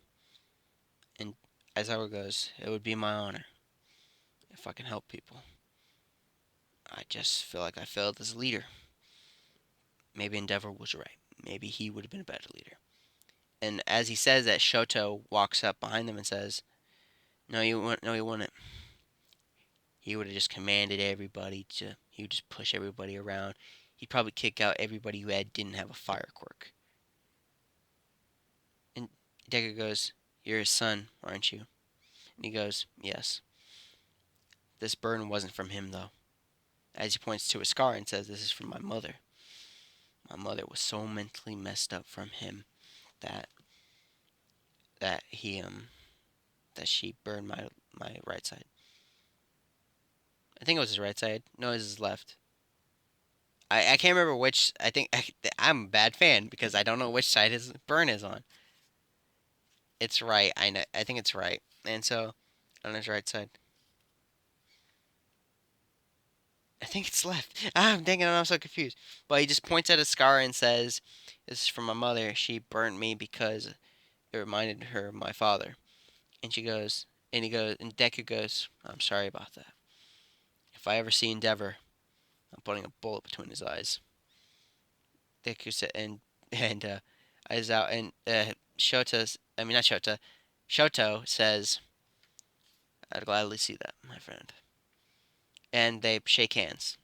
And Aizawa goes, "It would be my honor if I can help people. I just feel like I failed as a leader. Maybe Endeavor was right. Maybe he would have been a better leader." And as he says that, Shoto walks up behind them and says, "No, you wouldn't. He would have just commanded everybody to. He would just push everybody around. He'd probably kick out everybody who didn't have a fire quirk." And Deku goes, "You're his son, aren't you?" And he goes, "Yes. This burden wasn't from him, though. as he points to a scar and says, "This is from my mother. My mother was so mentally messed up from him that that he that she burned my right side. I think it was his right side. No, it was his left. I can't remember which. I'm a bad fan because I don't know which side his burn is on. It's right. I know. I think it's right. And so on his right side, I think it's left. I'm thinking I'm so confused. But he just points at a scar and says, "This is from my mother. She burnt me because it reminded her of my father." And she goes, and Deku goes, "I'm sorry about that. If I ever see Endeavor, I'm putting a bullet between his eyes." Deku said, and Aizawa and Shota. I mean, not Shota. Shoto says, "I'd gladly see that, my friend." And they shake hands.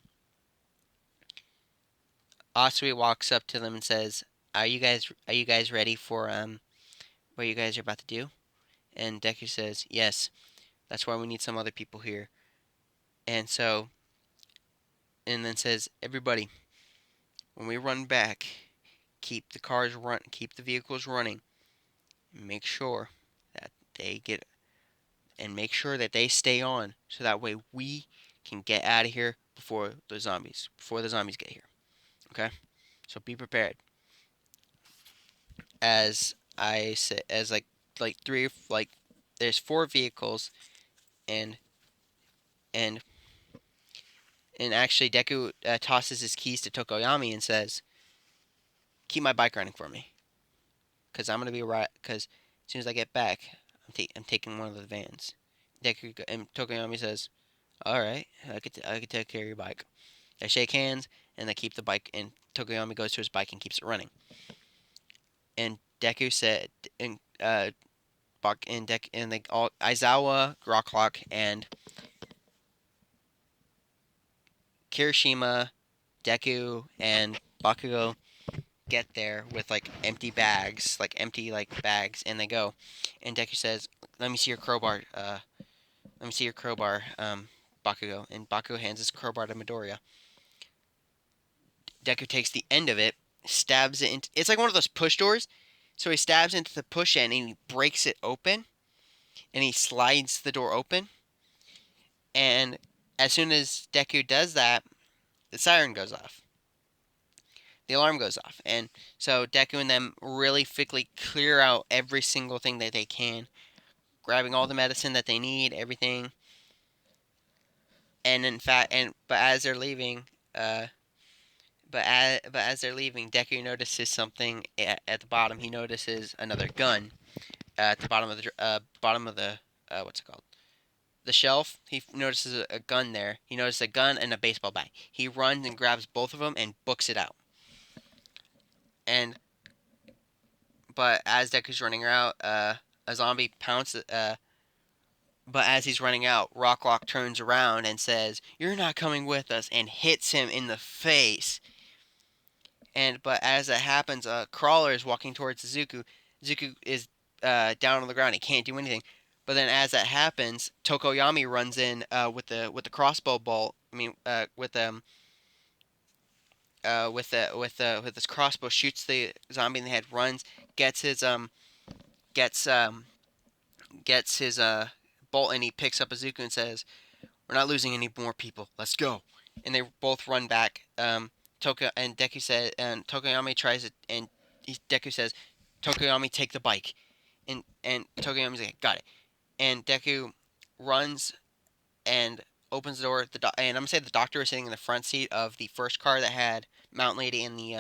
Asui walks up to them and says, "Are you guys ready for what you guys are about to do?" And Deku says, "Yes. That's why we need some other people here." And so, and then says, "Everybody, when we run back, keep the vehicles running. Make sure that they get and make sure that they stay on, so that way we can get out of here before the zombies get here. Okay? So be prepared." As I say, as like three like there's four vehicles, and and and actually Deku tosses his keys to Tokoyami and says, "Keep my bike running for me, cause I'm gonna be right. Cause as soon as I get back, I'm taking one of the vans." And Tokoyami says, "All right, I could take care of your bike." They shake hands and they keep the bike, and Tokoyami goes to his bike and keeps it running. And Deku said, and Bak and Dek and they all Aizawa, Rocklock, and Kirishima, Deku, and Bakugo get there with like empty bags, like empty like bags, and they go. And Deku says, "Let me see your crowbar. Let me see your crowbar, Bakugo." And Bakugo hands his crowbar to Midoriya. Deku takes the end of it, stabs it into. It's like one of those push doors. So he stabs into the push end and he breaks it open, and he slides the door open. And as soon as Deku does that, the siren goes off. The alarm goes off. And so Deku and them really quickly clear out every single thing that they can, grabbing all the medicine that they need, everything. And in fact, but as they're leaving, but as they're leaving, Deku notices something at the bottom. He notices another gun at the bottom of the what's it called? The shelf. He notices a gun there. He notices a gun and a baseball bat. He runs and grabs both of them and books it out. And but as Deku's running out, a zombie pounces. But as he's running out, Rocklock turns around and says, "You're not coming with us," and hits him in the face. But as that happens, a crawler is walking towards Zuko. Zuko is down on the ground. He can't do anything. But then, as that happens, Tokoyami runs in with the crossbow bolt. I mean, with his crossbow, shoots the zombie in the head. Runs, gets his gets gets his bolt, and he picks up Izuku and says, "We're not losing any more people. Let's go." And they both run back. Tokoyami tries it, and Deku says, "Tokoyami, take the bike." And Tokoyami's like, "Got it." And Deku runs and opens the door. And I'm gonna say the doctor is sitting in the front seat of the first car that had Mountain Lady and the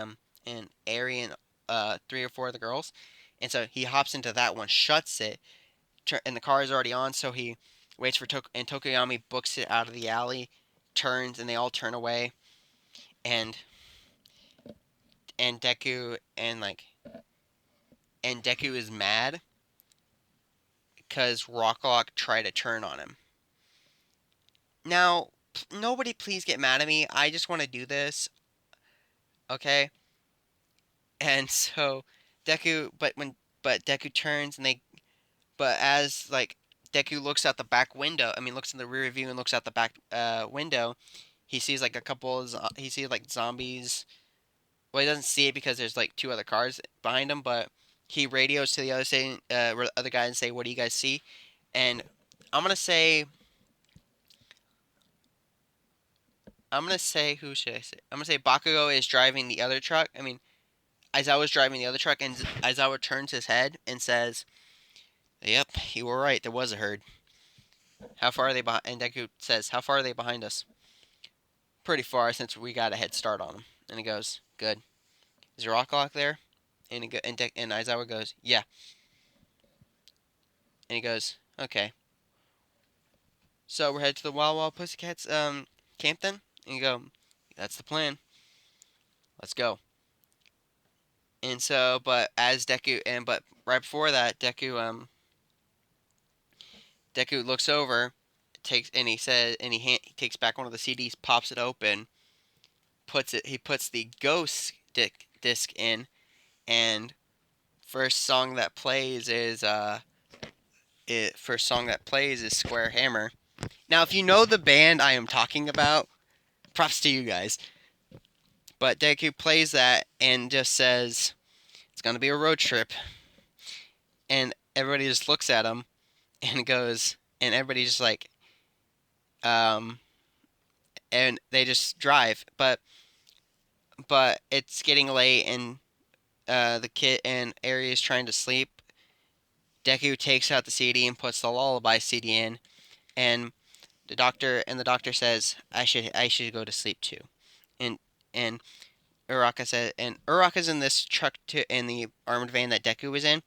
and Aerie and three or four of the girls. And so he hops into that one, shuts it, and the car is already on. So he waits for and Tokoyami books it out of the alley, turns, and they all turn away. And and Deku and Deku is mad because Rocklock tried to turn on him. Now, nobody please get mad at me. I just want to do this, okay? And so but Deku turns, but as like Deku looks out the back window, I mean looks in the rear view and looks out the back window, he sees like a couple. He sees like zombies. Well, he doesn't see it because there's like two other cars behind him, but he radios to the other guy and say, "What do you guys see?" And I'm gonna say, who should I say? I'm gonna say Bakugo is driving the other truck. I mean, Aizawa's driving the other truck, and Aizawa turns his head and says, "Yep, you were right. There was a herd. How far are they behind?" And Deku says, "How far are they behind us?" "Pretty far, since we got a head start on them." And he goes, "Good. Is your rock lock there?" And Aizawa goes, "Yeah." And he goes, "Okay. So we're headed to the Wild Wild Pussycats camp then?" And you go, "That's the plan. Let's go." And so, but right before that, Deku looks over, he takes back one of the CDs, pops it open, he puts the ghost disc in, and first song that plays is Square Hammer. Now, if you know the band I am talking about, props to you guys. But Deku plays that and just says it's gonna be a road trip, and everybody just looks at him and goes, and everybody just like, um, and they just drive. But it's getting late, and the kid and Ari is trying to sleep. Deku takes out the CD and puts the lullaby CD in, and the doctor says I should go to sleep too, and and Uraka's in this truck too, in the armored van that Deku was in,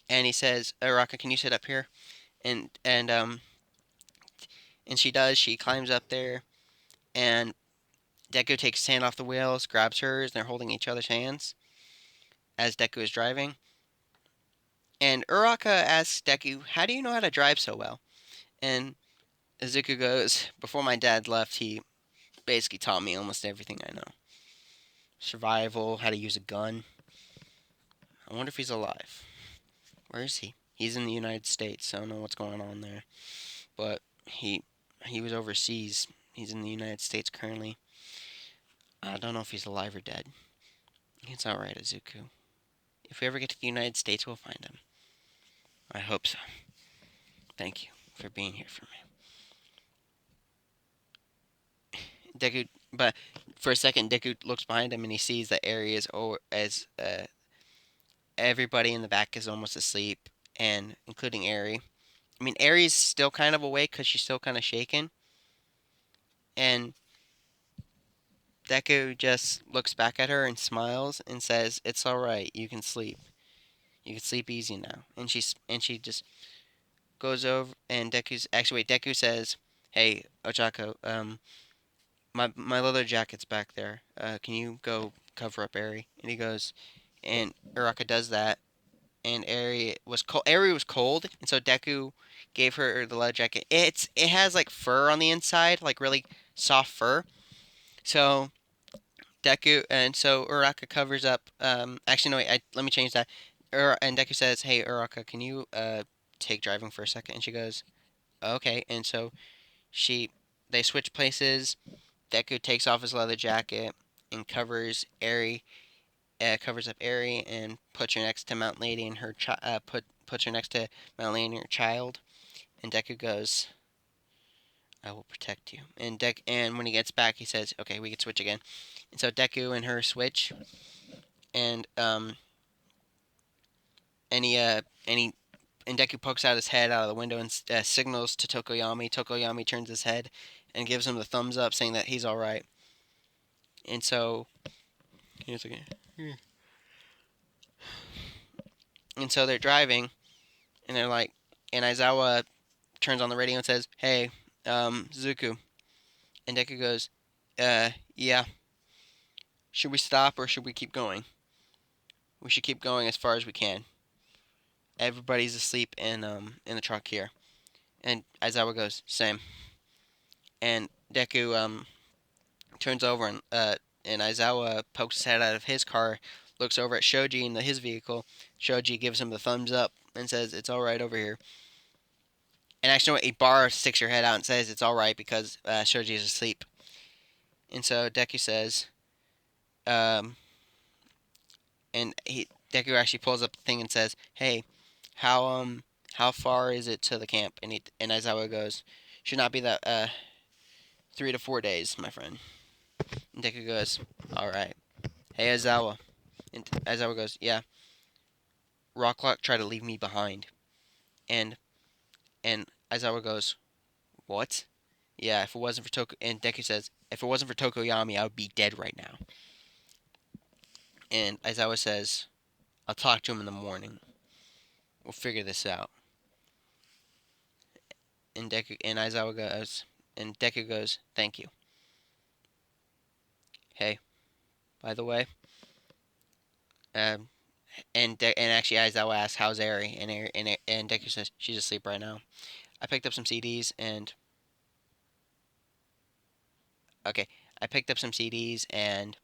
and he says, "Uraka, can you sit up here?" And and she does. She climbs up there, and Deku takes his hand off the wheels, grabs hers, and they're holding each other's hands as Deku is driving. And Uraka asks Deku, "How do you know how to drive so well?" And Izuku goes, "Before my dad left, he basically taught me almost everything I know. Survival, how to use a gun. I wonder if he's alive. Where is he? He's in the United States, so I don't know what's going on there. But he was overseas. He's in the United States currently. I don't know if he's alive or dead. It's alright, Izuku. If we ever get to the United States, we'll find him. I hope so. Thank you for being here for me." Deku, but for a second, Deku looks behind him and he sees that Eri is as everybody in the back is almost asleep, and including Eri. I mean, Eri's still kind of awake because she's still kind of shaken, and Deku just looks back at her and smiles and says, "It's all right. You can sleep. You can sleep easy now." And she just goes over, and Deku says, "Hey, Ochako, my leather jacket's back there. Can you go cover up Eri?" And he goes, and Uraka does that, and Eri was cold, and so Deku gave her the leather jacket. It has like fur on the inside, like really soft fur. So Uraka covers up. Actually, no, wait, let me change that. And Deku says, "Hey, Uraka, can you take driving for a second?" And she goes, "Okay." And so she they switch places. Deku takes off his leather jacket and covers up Eri and puts her next to Mount Lady and puts her next to Mount Lady and her child. And Deku goes, "I will protect you." And when he gets back, he says, "Okay, we can switch again." And so Deku and her switch, and and he uh and he and Deku pokes out his head out of the window and signals to Tokoyami. Tokoyami turns his head and gives him the thumbs up, saying that he's all right. And so, here's again. And so they're driving, and they're like, and Aizawa turns on the radio and says, "Hey, Zuku." And Deku goes, yeah. Should we stop or should we keep going?" "We should keep going as far as we can. Everybody's asleep in the truck here." And Aizawa goes, "Same." And Deku turns over and Aizawa pokes his head out of his car, looks over at Shoji in his vehicle. Shoji gives him the thumbs up and says, "It's all right over here." And actually, Ibarra sticks her head out and says, "It's all right," because Shoji is asleep. And so Deku says, um, Deku actually pulls up the thing and says, "Hey, how far is it to the camp?" And Aizawa goes, "Should not be that 3 to 4 days, my friend." And Deku goes, "All right." Hey Aizawa. And Aizawa goes, "Yeah, Rocklock tried to leave me behind." And and Aizawa goes, "What?" Yeah, if it wasn't for Toko, and Deku says, "If it wasn't for Tokoyami, I would be dead right now." And Aizawa says, "I'll talk to him in the morning. We'll figure this out." And Deku goes, "Thank you. Hey, by the way, um, and actually Aizawa asks, "How's Eri?" And Deku says, "She's asleep right now." I picked up some CDs and okay, I picked up some CDs and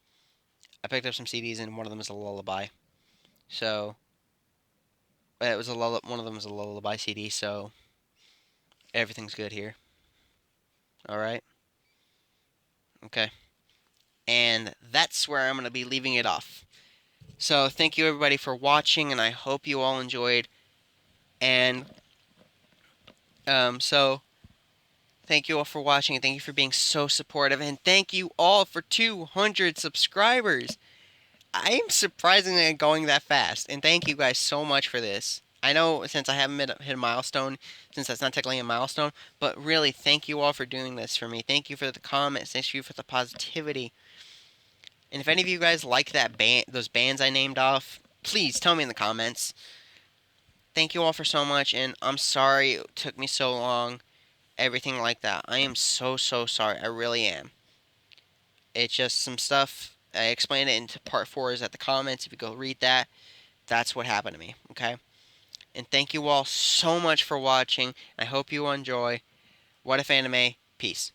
one of them is a lullaby. So it was a one of them was a lullaby CD. So everything's good here. All right, okay, and that's where I'm gonna be leaving it off. So thank you everybody for watching, and I hope you all enjoyed. And so thank you all for watching, and thank you for being so supportive, and thank you all for 200 subscribers. I am surprisingly going that fast, and thank you guys so much for this. I know since I haven't hit a milestone, since that's not technically a milestone, but really, thank you all for doing this for me. Thank you for the comments. Thank you for the positivity. And if any of you guys like that band, those bands I named off, please tell me in the comments. Thank you all for so much, and I'm sorry it took me so long. Everything like that. I am so sorry. I really am. It's just some stuff. I explained it into part 4 is at the comments. If you go read that, that's what happened to me. Okay. And thank you all so much for watching. I hope you enjoy. What if anime? Peace.